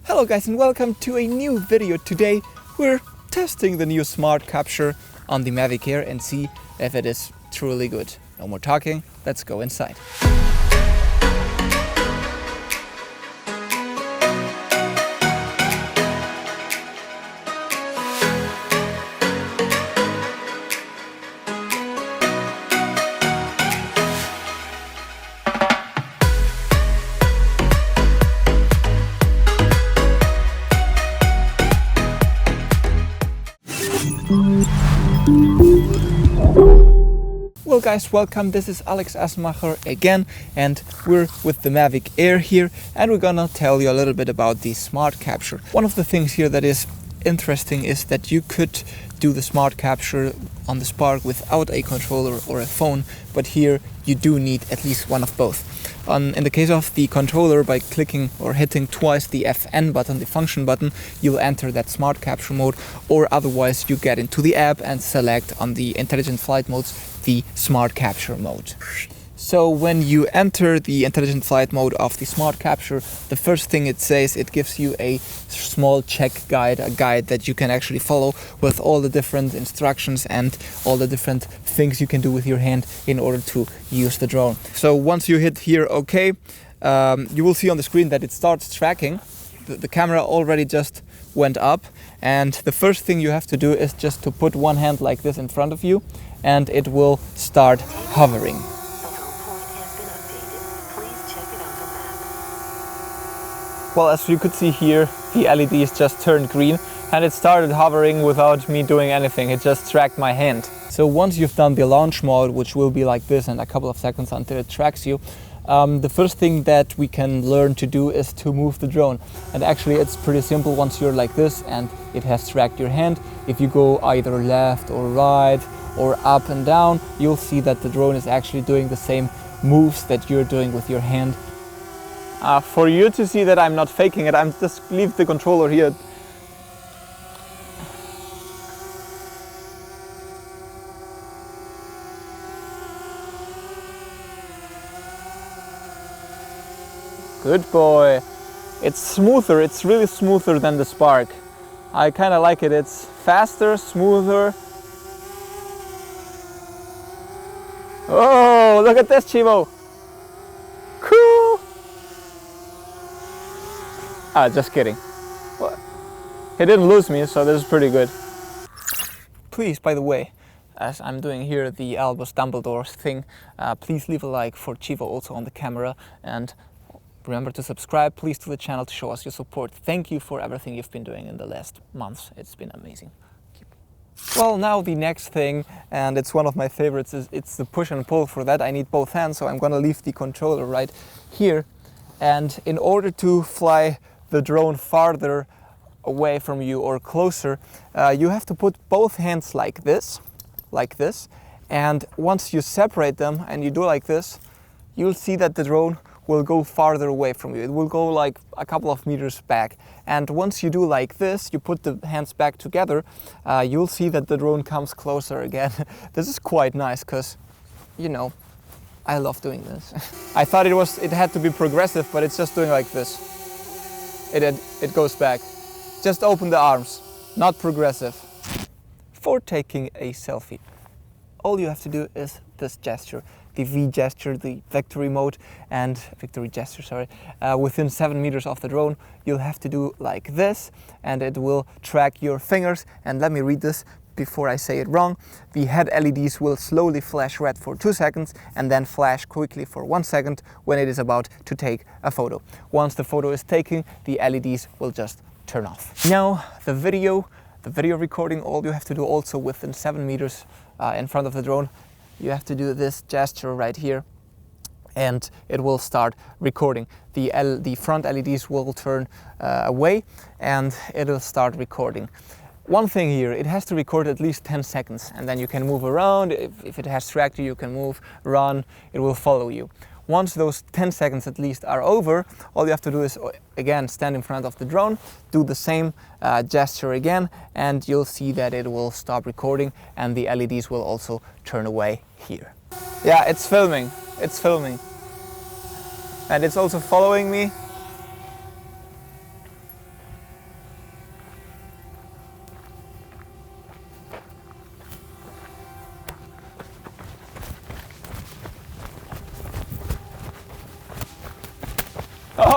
Hello guys and welcome to a new video. Today we're testing the new smart capture on the Mavic Air and see if it is truly good. No more talking, let's go inside. Well guys, welcome. This is Alex Asmacher again and we're with the Mavic Air here and we're gonna tell you a little bit about the smart capture. One of the things here that is interesting is that you could do the smart capture on the Spark without a controller or a phone, but here you do need at least one of both. In the case of the controller, by clicking or hitting twice the FN button, the function button, you'll enter that smart capture mode, or otherwise you get into the app and select on the intelligent flight modes the smart capture mode. So when you enter the intelligent flight mode of the smart capture, the first thing it says, it gives you a small check guide, a guide that you can actually follow with all the different instructions and all the different things you can do with your hand in order to use the drone. So once you hit here OK, you will see on the screen that it starts tracking. The camera already just went up, and the first thing you have to do is just to put one hand like this in front of you and it will start hovering. Well, as you could see here, the LEDs just turned green and it started hovering without me doing anything. It just tracked my hand. So once you've done the launch mode, which will be like this, and a couple of seconds until it tracks you, the first thing that we can learn to do is to move the drone. And actually it's pretty simple. Once you're like this and it has tracked your hand, if you go either left or right or up and down, you'll see that the drone is actually doing the same moves that you're doing with your hand. For you to see that I'm not faking it, I'm just leave the controller here. Good boy. It's smoother, it's really smoother than the Spark. I kind of like it. It's faster, smoother. Oh, look at this, Chivo. Cool. Just kidding. What? He didn't lose me, so this is pretty good. Please, by the way, as I'm doing here the Albus Dumbledore thing, please leave a like for Chivo also on the camera, and remember to subscribe, please, to the channel to show us your support. Thank you for everything you've been doing in the last months. It's been amazing. Well, now the next thing, and it's one of my favorites, is it's the push and pull. For that I need both hands, so I'm gonna leave the controller right here. And in order to fly the drone farther away from you or closer, you have to put both hands like this, and once you separate them and you do like this, you'll see that the drone will go farther away from you. It will go like a couple of meters back. And once you do like this, you put the hands back together, you'll see that the drone comes closer again. This is quite nice because, you know, I love doing this. I thought it had to be progressive, but it's just doing like this. It goes back. Just open the arms, not progressive. For taking a selfie, all you have to do is this gesture, the V gesture, the victory mode, and victory gesture, sorry. Within 7 meters of the drone, you'll have to do like this, and it will track your fingers. And let me read this before I say it wrong. The head LEDs will slowly flash red for 2 seconds and then flash quickly for 1 second when it is about to take a photo. Once the photo is taken, the LEDs will just turn off. Now, the video recording, all you have to do also within 7 meters in front of the drone, you have to do this gesture right here and it will start recording. The front LEDs will turn away and it will start recording. One thing here, it has to record at least 10 seconds and then you can move around. If it has tracked you, you can move, run, it will follow you. Once those 10 seconds at least are over, all you have to do is again stand in front of the drone, do the same gesture again, and you'll see that it will stop recording and the LEDs will also turn away here. Yeah, it's filming. And it's also following me.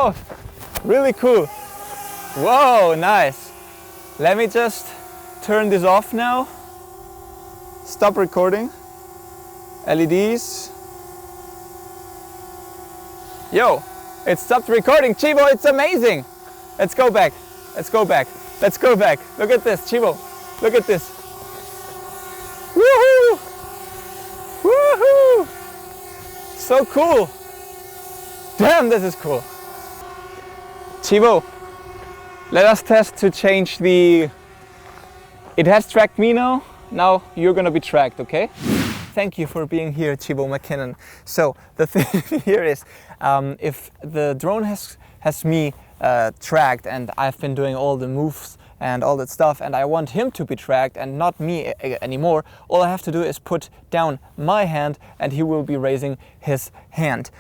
Wow, really cool. Whoa, nice. Let me just turn this off now. Stop recording. LEDs. Yo, it stopped recording. Chivo, it's amazing. Let's go back. Let's go back. Let's go back. Look at this, Chivo. Look at this. Woohoo! Woohoo! So cool. Damn, this is cool. Chivo, let us test to change the... It has tracked me now. Now you're gonna be tracked, okay? Thank you for being here, Chivo McKinnon. So the thing here is, if the drone has me tracked and I've been doing all the moves and all that stuff, and I want him to be tracked and not me anymore, all I have to do is put down my hand and he will be raising his hand.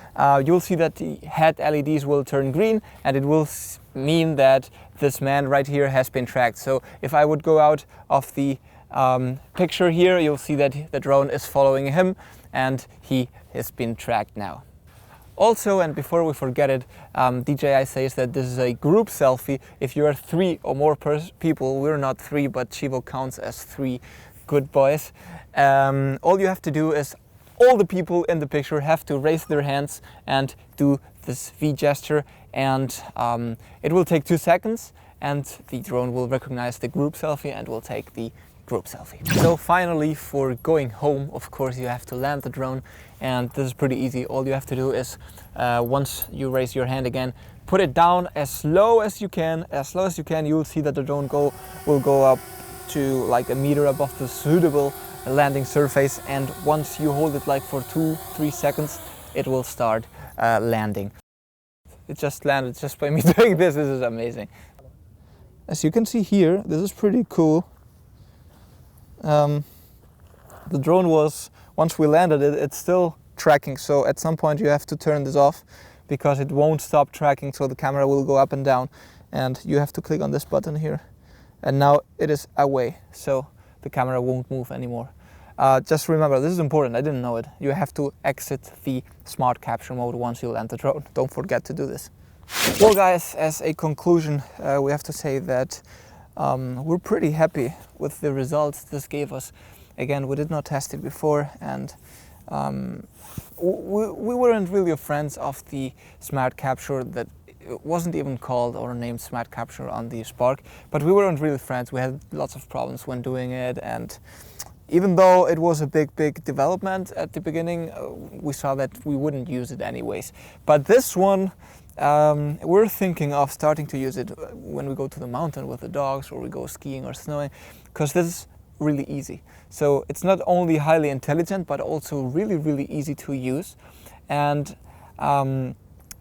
You'll see that the head LEDs will turn green, and it will mean that this man right here has been tracked. So if I would go out of the picture here, you'll see that the drone is following him and he has been tracked now. Also, and before we forget it, DJI says that this is a group selfie. If you are 3 or more people, we're not 3, but Chivo counts as 3 good boys. All you have to do is, all the people in the picture have to raise their hands and do this V gesture, and it will take 2 seconds, and the drone will recognize the group selfie and will take the group selfie. So finally, for going home, of course, you have to land the drone, and this is pretty easy. All you have to do is, once you raise your hand again, put it down as low as you can. As low as you can, you will see that the drone will go up to like a meter above the suitable landing surface, and once you hold it like for 2-3 seconds, it will start landing. It just landed just by me doing this. This is amazing. As you can see here, this is pretty cool. The drone was, once we landed it, it's still tracking, so at some point you have to turn this off because it won't stop tracking, so the camera will go up and down, and you have to click on this button here, and now it is away, so the camera won't move anymore. Just remember, this is important, I didn't know it, you have to exit the smart capture mode once you land the drone. Don't forget to do this. Well guys, as a conclusion, we have to say that we're pretty happy with the results this gave us. Again, we did not test it before, and we weren't really friends of the smart capture. That it wasn't even called or named smart capture on the Spark, but we weren't really friends. We had lots of problems when doing it, and even though it was a big development at the beginning, we saw that we wouldn't use it anyways. But this one, we're thinking of starting to use it when we go to the mountain with the dogs, or we go skiing or snowing, because this is really easy. So it's not only highly intelligent, but also really easy to use. And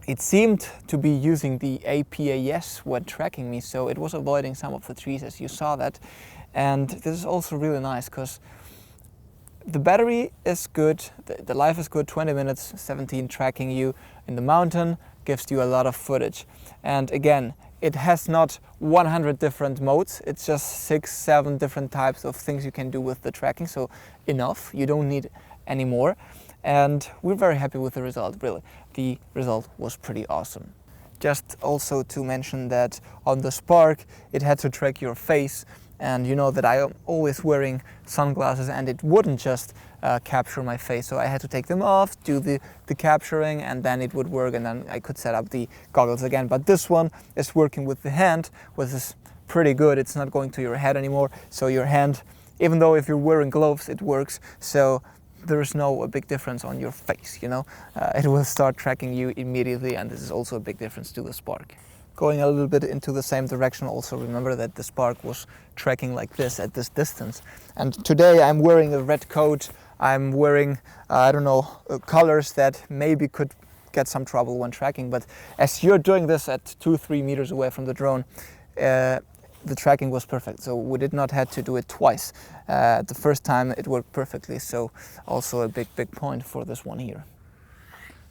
it seemed to be using the APAS when tracking me, so it was avoiding some of the trees, as you saw that. And this is also really nice because the battery is good, the life is good, 20 minutes, 17 tracking you in the mountain, gives you a lot of footage. And again, it has not 100 different modes, it's just 6-7 different types of things you can do with the tracking, so enough, you don't need any more. And we're very happy with the result, really. The result was pretty awesome. Just also to mention that on the Spark, it had to track your face, and you know that I am always wearing sunglasses, and it wouldn't just capture my face, so I had to take them off, do the capturing, and then it would work, and then I could set up the goggles again. But this one is working with the hand, which is pretty good. It's not going to your head anymore, so your hand, even though if you're wearing gloves, it works, so there's no big difference on your face, you know. It will start tracking you immediately, and this is also a big difference to the Spark. Going a little bit into the same direction, also remember that the Spark was tracking like this at this distance. And today I'm wearing a red coat, I'm wearing, I don't know, colors that maybe could get some trouble when tracking, but as you're doing this at 2-3 meters away from the drone, the tracking was perfect, so we did not have to do it twice. The first time it worked perfectly, so also a big point for this one here.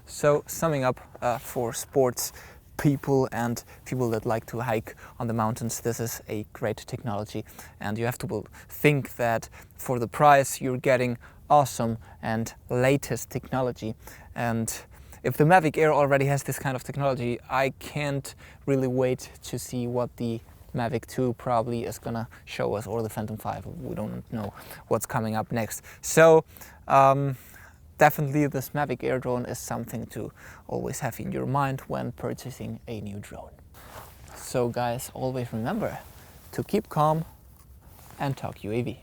So summing up, for sports people and people that like to hike on the mountains, this is a great technology, and you have to think that for the price you're getting awesome and latest technology, and if the Mavic Air already has this kind of technology, I can't really wait to see what the Mavic 2 probably is gonna show us, or the Phantom 5. We don't know what's coming up next. So definitely this Mavic Air drone is something to always have in your mind when purchasing a new drone. So guys, always remember to keep calm and talk UAV.